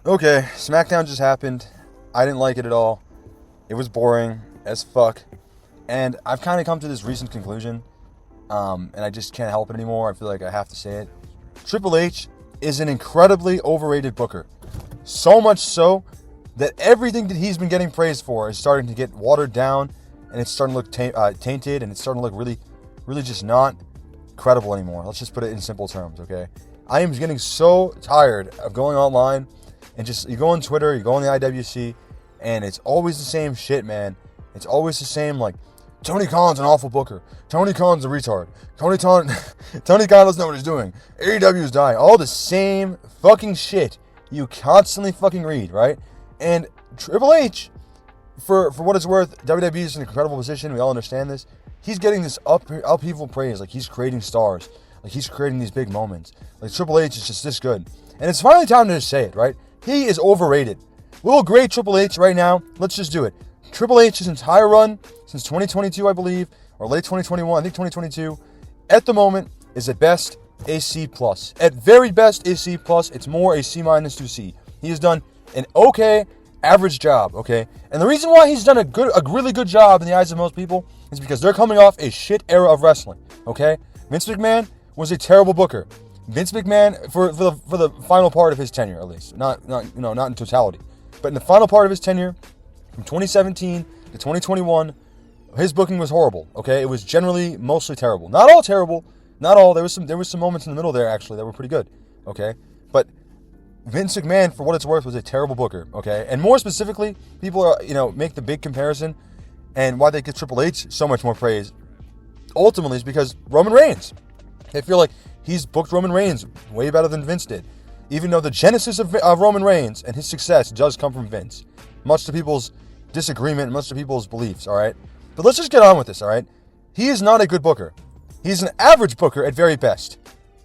Okay, SmackDown just happened. I didn't like it at all. It was boring as fuck. And I've kind of come to this recent conclusion, and I just can't help it anymore. I feel like I have to say it. Triple H is an incredibly overrated booker. So much so that everything that he's been getting praised for is starting to get watered down, and it's starting to look tainted, and it's starting to look really, really just not credible anymore. Let's just put it in simple terms, okay? I am getting so tired of going online and just, you go on Twitter, you go on the IWC, and it's always the same shit, man. It's always the same, like, Tony Khan's an awful booker. Tony Khan's a retard. Tony Khan doesn't know what he's doing. AEW is dying. All the same fucking shit you constantly fucking read, right? And Triple H, for what it's worth, WWE is in an incredible position. We all understand this. He's getting this upheaval praise. Like, he's creating stars. Like, he's creating these big moments. Like, Triple H is just this good. And it's finally time to just say it, right? He is overrated. We'll grade Triple H right now. Let's just do it. Triple H's entire run since 2022, I believe, or late 2021, I think 2022, at the moment is at best a C+. At very best a C+. It's more a C- to C. He has done an okay, average job, okay? And the reason why he's done a really good job in the eyes of most people is because they're coming off a shit era of wrestling, okay? Vince McMahon was a terrible booker. Vince McMahon, for the final part of his tenure, at least, not in totality, but in the final part of his tenure, from 2017 to 2021, his booking was horrible, okay? It was generally mostly terrible. Not all terrible, not all. There was some moments in the middle there, actually, that were pretty good, okay? But Vince McMahon, for what it's worth, was a terrible booker, okay? And more specifically, people are, make the big comparison, and why they give Triple H so much more praise, ultimately, is because Roman Reigns. They feel like he's booked Roman Reigns way better than Vince did, even though the genesis of Roman Reigns and his success does come from Vince, much to people's disagreement, much to people's beliefs, all right? But let's just get on with this, all right? He is not a good booker. He's an average booker at very best.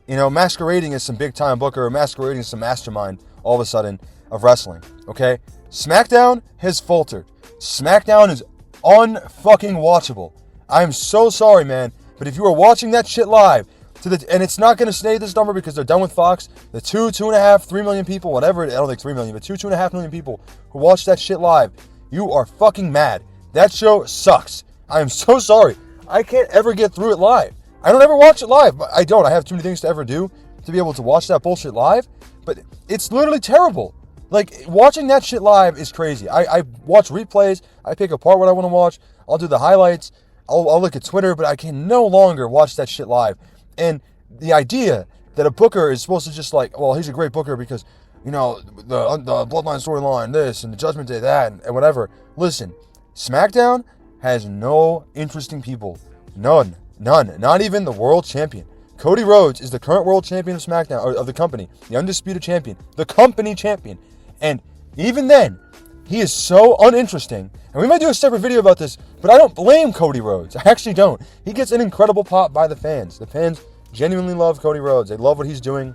Masquerading as some big-time booker or masquerading as some mastermind all of a sudden of wrestling, okay? SmackDown has faltered. SmackDown is unfucking watchable. I am so sorry, man, but if you are watching that shit live, and it's not going to stay this number because they're done with Fox, the 2.5, 3 million people, whatever, I don't think 3 million, but 2.5 million people who watch that shit live, you are fucking mad. That show sucks. I am so sorry. I can't ever get through it live. I don't ever watch it live. I don't. I have too many things to ever do to be able to watch that bullshit live, but it's literally terrible. Like, watching that shit live is crazy. I watch replays. I pick apart what I want to watch. I'll do the highlights. I'll look at Twitter, but I can no longer watch that shit live. And the idea that a booker is supposed to just like, well, he's a great booker because, the Bloodline storyline, this, and the Judgment Day, that, and whatever. Listen, SmackDown has no interesting people. None. Not even the world champion. Cody Rhodes is the current world champion of SmackDown, or of the company, the undisputed champion, the company champion. And even then, he is so uninteresting. And we might do a separate video about this, but I don't blame Cody Rhodes. I actually don't. He gets an incredible pop by the fans. The fans genuinely love Cody Rhodes. They love what he's doing.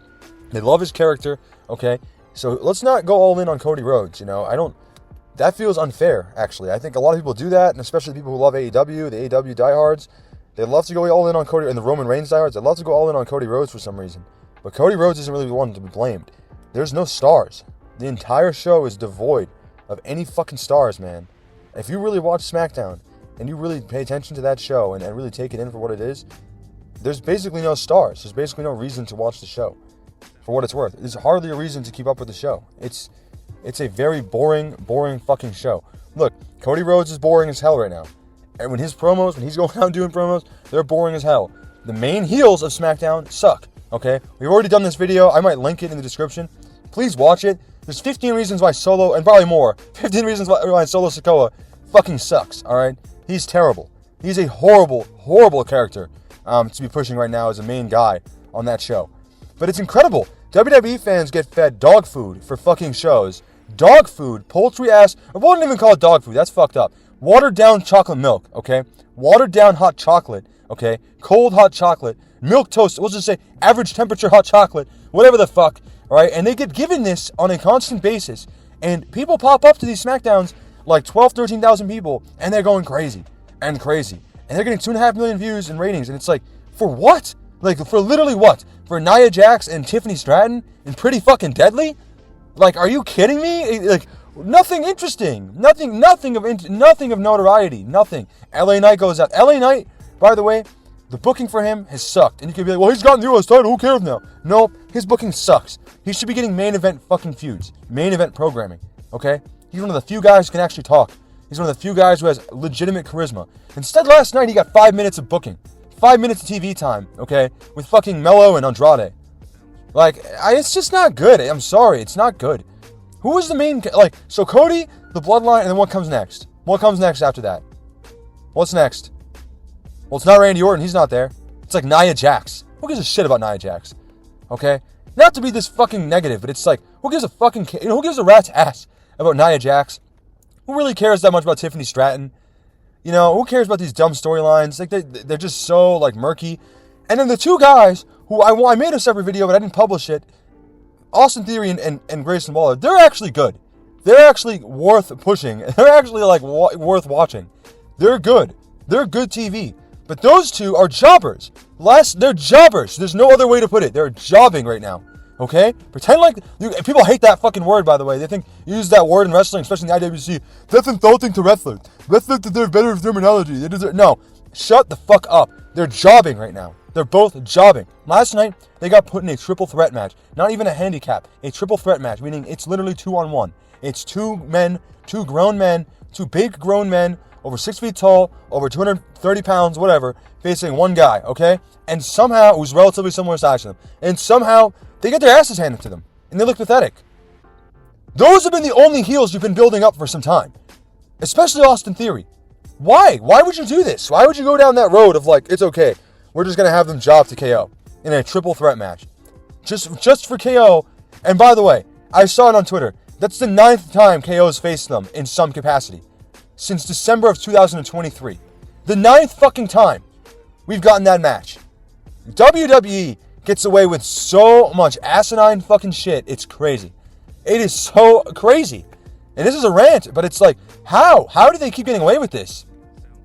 They love his character, okay? So let's not go all in on Cody Rhodes, That feels unfair, actually. I think a lot of people do that, and especially people who love AEW, the AEW diehards. They love to go all in on Cody, and the Roman Reigns diehards. They love to go all in on Cody Rhodes for some reason. But Cody Rhodes isn't really the one to be blamed. There's no stars. The entire show is devoid of any fucking stars, man. If you really watch SmackDown, and you really pay attention to that show, and really take it in for what it is, there's basically no stars. There's basically no reason to watch the show, for what it's worth. There's hardly a reason to keep up with the show. It's a very boring fucking show. Look, Cody Rhodes is boring as hell right now. And when he's going out doing promos, they're boring as hell. The main heels of SmackDown suck, okay? We've already done this video. I might link it in the description. Please watch it. There's 15 reasons why Solo, and probably more, 15 reasons why Solo Sikoa fucking sucks, all right? He's terrible. He's a horrible, horrible character to be pushing right now as a main guy on that show. But it's incredible. WWE fans get fed dog food for fucking shows. Dog food, poultry ass, I wouldn't even call it dog food. That's fucked up. Watered down chocolate milk, okay? Watered down hot chocolate, okay? Cold hot chocolate. Milk toast, we'll just say average temperature hot chocolate, whatever the fuck, all right? And they get given this on a constant basis. And people pop up to these SmackDowns like 12, 13,000 people, and they're going crazy and crazy. And they're getting 2.5 million views and ratings. And it's like, for what? Like, for literally what? For Nia Jax and Tiffany Stratton and Pretty fucking Deadly? Like, are you kidding me? Like, nothing interesting. Nothing of notoriety. Nothing. LA Knight goes out. LA Knight, by the way, the booking for him has sucked. And you could be like, well, he's gotten the US title. Who cares now? No, his booking sucks. He should be getting main event fucking feuds. Main event programming. Okay? He's one of the few guys who can actually talk. He's one of the few guys who has legitimate charisma. Instead, last night, he got 5 minutes of booking. 5 minutes of TV time, okay? With fucking Mello and Andrade. Like, it's just not good. I'm sorry, it's not good. Who was the main... Like, so Cody, the Bloodline, and then what comes next? What comes next after that? What's next? Well, it's not Randy Orton. He's not there. It's like Nia Jax. Who gives a shit about Nia Jax? Okay? Not to be this fucking negative, but it's like, who gives a fucking... who gives a rat's ass about Nia Jax? Who really cares that much about Tiffany Stratton? You know, who cares about these dumb storylines? Like, they're just so, like, murky. And then the two guys who I made a separate video, but I didn't publish it, Austin Theory and Grayson Waller, they're actually good. They're actually worth pushing. They're actually, like, worth watching. They're good. They're good TV. But those two are jobbers. They're jobbers. There's no other way to put it. They're jobbing right now. Okay? Pretend like... people hate that fucking word, by the way. They think you use that word in wrestling, especially in the IWC. That's insulting to wrestlers. Wrestlers deserve better terminology. No. Shut the fuck up. They're jobbing right now. They're both jobbing. Last night, they got put in a triple threat match. Not even a handicap. A triple threat match, meaning it's literally 2-on-1. It's two men, two big grown men, over 6 feet tall, over 230 pounds, whatever, facing one guy, okay? And somehow, who's relatively similar size to them. And somehow... they get their asses handed to them, and they look pathetic. Those have been the only heels you've been building up for some time. Especially Austin Theory. Why? Why would you do this? Why would you go down that road of like, it's okay, we're just going to have them job to KO in a triple threat match? Just for KO. And by the way, I saw it on Twitter. That's the 9th time KO's faced them in some capacity. Since December of 2023. The 9th fucking time we've gotten that match. WWE gets away with so much asinine fucking shit. It's crazy. It is so crazy. And this is a rant, but it's like, how? How do they keep getting away with this?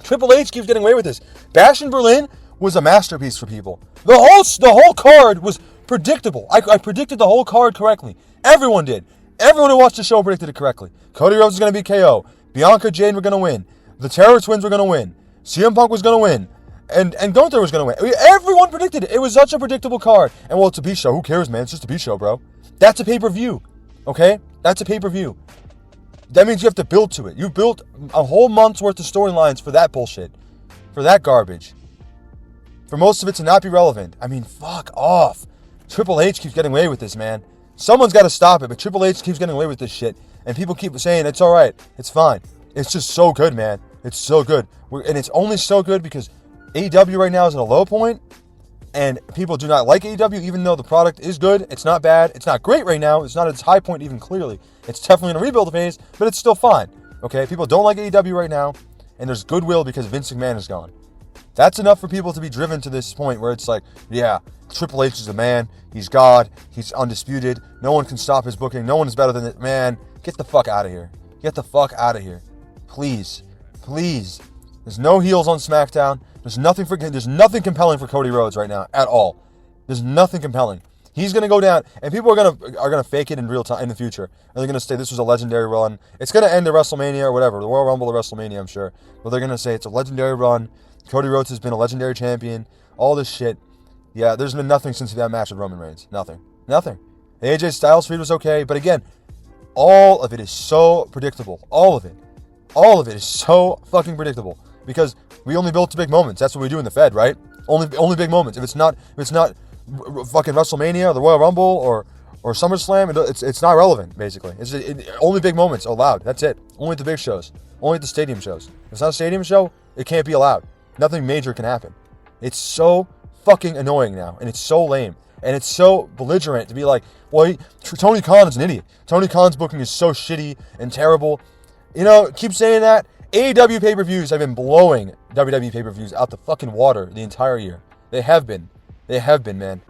Triple H keeps getting away with this. Bash in Berlin was a masterpiece for people. The whole card was predictable. I predicted the whole card correctly. Everyone did. Everyone who watched the show predicted it correctly. Cody Rhodes was going to be KO. Bianca Jane were going to win. The Terror Twins were going to win. CM Punk was going to win. And Gunther was going to win. I mean, everyone predicted it. It was such a predictable card. And well, it's a B show. Who cares, man? It's just a B show, bro. That's a pay-per-view. Okay? That's a pay-per-view. That means you have to build to it. You built a whole month's worth of storylines for that bullshit. For that garbage. For most of it to not be relevant. I mean, fuck off. Triple H keeps getting away with this, man. Someone's got to stop it, but Triple H keeps getting away with this shit. And people keep saying, it's alright. It's fine. It's just so good, man. It's so good. And it's only so good because AEW right now is at a low point, and people do not like AEW, even though the product is good. It's not bad. It's not great right now. It's not at its high point even clearly. It's definitely in a rebuild phase, but it's still fine. Okay? People don't like AEW right now, and there's goodwill because Vince McMahon is gone. That's enough for people to be driven to this point where it's like, yeah, Triple H is the man. He's God. He's undisputed. No one can stop his booking. No one is better than it. Man, get the fuck out of here. Get the fuck out of here. Please. Please. There's no heels on SmackDown. There's nothing compelling for Cody Rhodes right now at all. There's nothing compelling. He's gonna go down, and people are gonna fake it in real time in the future. And they're gonna say this was a legendary run. It's gonna end at WrestleMania or whatever, the Royal Rumble or WrestleMania, I'm sure. But they're gonna say it's a legendary run. Cody Rhodes has been a legendary champion. All this shit. Yeah, there's been nothing since that match with Roman Reigns. Nothing. The AJ Styles feud was okay, but again, all of it is so predictable. All of it is so fucking predictable. Because we only build to big moments. That's what we do in the Fed, right? Only big moments. If it's not fucking WrestleMania or the Royal Rumble or SummerSlam, it's not relevant, basically. Only big moments allowed. That's it. Only at the big shows. Only at the stadium shows. If it's not a stadium show, it can't be allowed. Nothing major can happen. It's so fucking annoying now, and it's so lame. And it's so belligerent to be like, well, Tony Khan is an idiot. Tony Khan's booking is so shitty and terrible. You know, keep saying that. AEW pay-per-views have been blowing WWE pay-per-views out the fucking water the entire year. They have been, man.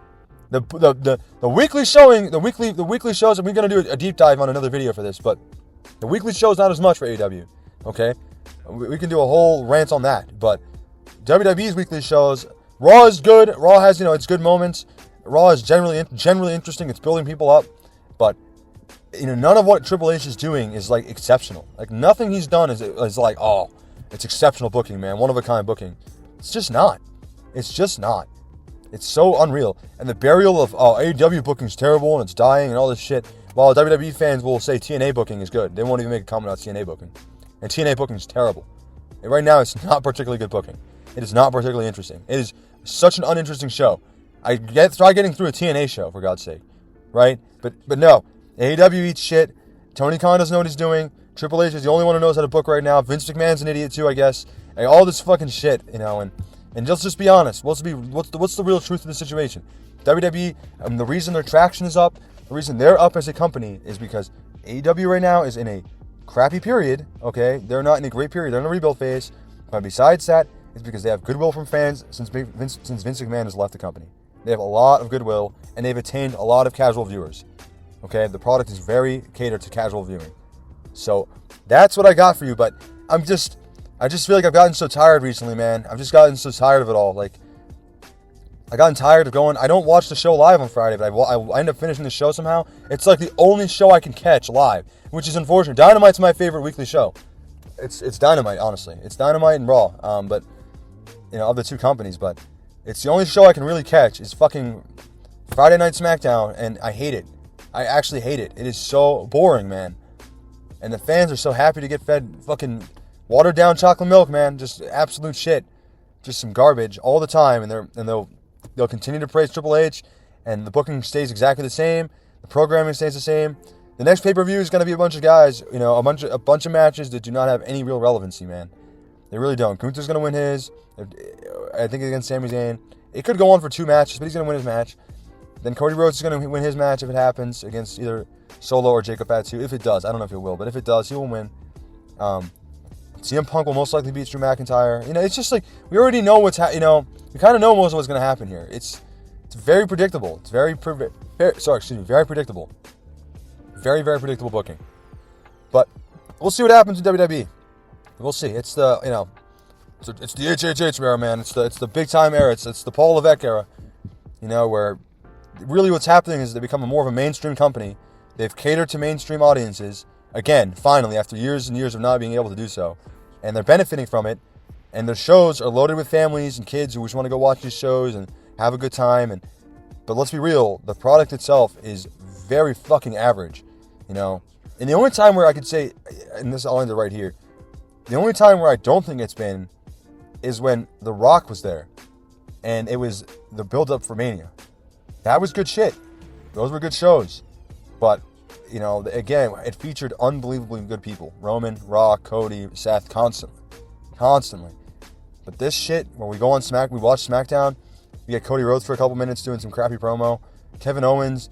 The weekly showing, the weekly shows, and we're gonna do a deep dive on another video for this, but the weekly show is not as much for AEW. Okay, we can do a whole rant on that. But WWE's weekly shows, Raw is good. Raw has its good moments. Raw is generally interesting. It's building people up, but none of what Triple H is doing is like exceptional. Like nothing he's done is like, oh, it's exceptional booking, man, one of a kind booking. It's just not. It's just not. It's so unreal. And the burial of AEW booking is terrible and it's dying and all this shit. While WWE fans will say TNA booking is good, they won't even make a comment about TNA booking. And TNA booking is terrible. And right now, it's not particularly good booking. It is not particularly interesting. It is such an uninteresting show. Try getting through a TNA show, for God's sake. Right? But no. AEW eats shit. Tony Khan doesn't know what he's doing. Triple H is the only one who knows how to book right now. Vince McMahon's an idiot too, I guess. Like, all this fucking shit, and let's just be honest. What's the real truth of the situation? WWE, the reason their traction is up, the reason they're up as a company is because AEW right now is in a crappy period, okay? They're not in a great period. They're in a rebuild phase. But besides that, it's because they have goodwill from fans since Vince McMahon has left the company. They have a lot of goodwill, and they've attained a lot of casual viewers, okay? The product is very catered to casual viewing. So that's what I got for you, but I just feel like I've gotten so tired recently, man. I've just gotten so tired of it all. Like, I gotten tired of going. I don't watch the show live on Friday, but I end up finishing the show somehow. It's like the only show I can catch live, which is unfortunate. Dynamite's my favorite weekly show. It's Dynamite, honestly. It's Dynamite and Raw, but of the two companies. But it's the only show I can really catch is fucking Friday Night SmackDown, and I hate it. I actually hate it. It is so boring, man. And the fans are so happy to get fed fucking watered down chocolate milk, man. Just absolute shit. Just some garbage all the time, and they'll continue to praise Triple H, and the booking stays exactly the same. The programming stays the same. The next pay-per-view is going to be a bunch of guys, a bunch of matches that do not have any real relevancy, man. They really don't. Gunther's going to win his, I think, against Sami Zayn. It could go on for 2 matches, but he's going to win his match. Then Cody Rhodes is going to win his match if it happens against either Solo or Jacob Fatu. If it does, I don't know if it will, but if it does, he will win. CM Punk will most likely beat Drew McIntyre. It's just like we already know we kind of know most of what's going to happen here. It's very predictable. It's very predictable. Very, very predictable booking. But we'll see what happens in WWE. We'll see. It's the it's the HHH era, man. It's the big time era. It's the Paul Levesque era. Where really what's happening is they become more of a mainstream company. They've catered to mainstream audiences. Again, finally, after years and years of not being able to do so. And they're benefiting from it. And their shows are loaded with families and kids who just want to go watch these shows and have a good time. But let's be real, the product itself is very fucking average. And the only time where I could say, and this I'll end it right here, the only time where I don't think it's been is when The Rock was there. And it was the build-up for Mania. That was good shit. Those were good shows. But again, it featured unbelievably good people. Roman, Rock, Cody, Seth, constantly. But this shit, when we go on we watch SmackDown, we get Cody Rhodes for a couple minutes doing some crappy promo. Kevin Owens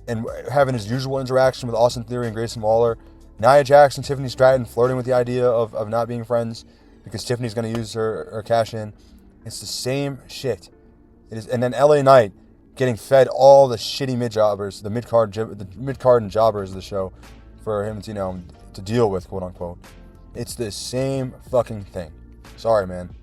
and having his usual interaction with Austin Theory and Grayson Waller. Nia Jax and Tiffany Stratton flirting with the idea of not being friends because Tiffany's going to use her cash in. It's the same shit. It is, and then LA Knight getting fed all the shitty mid-jobbers, the mid-card and jobbers of the show for him to deal with, quote-unquote. It's the same fucking thing. Sorry, man.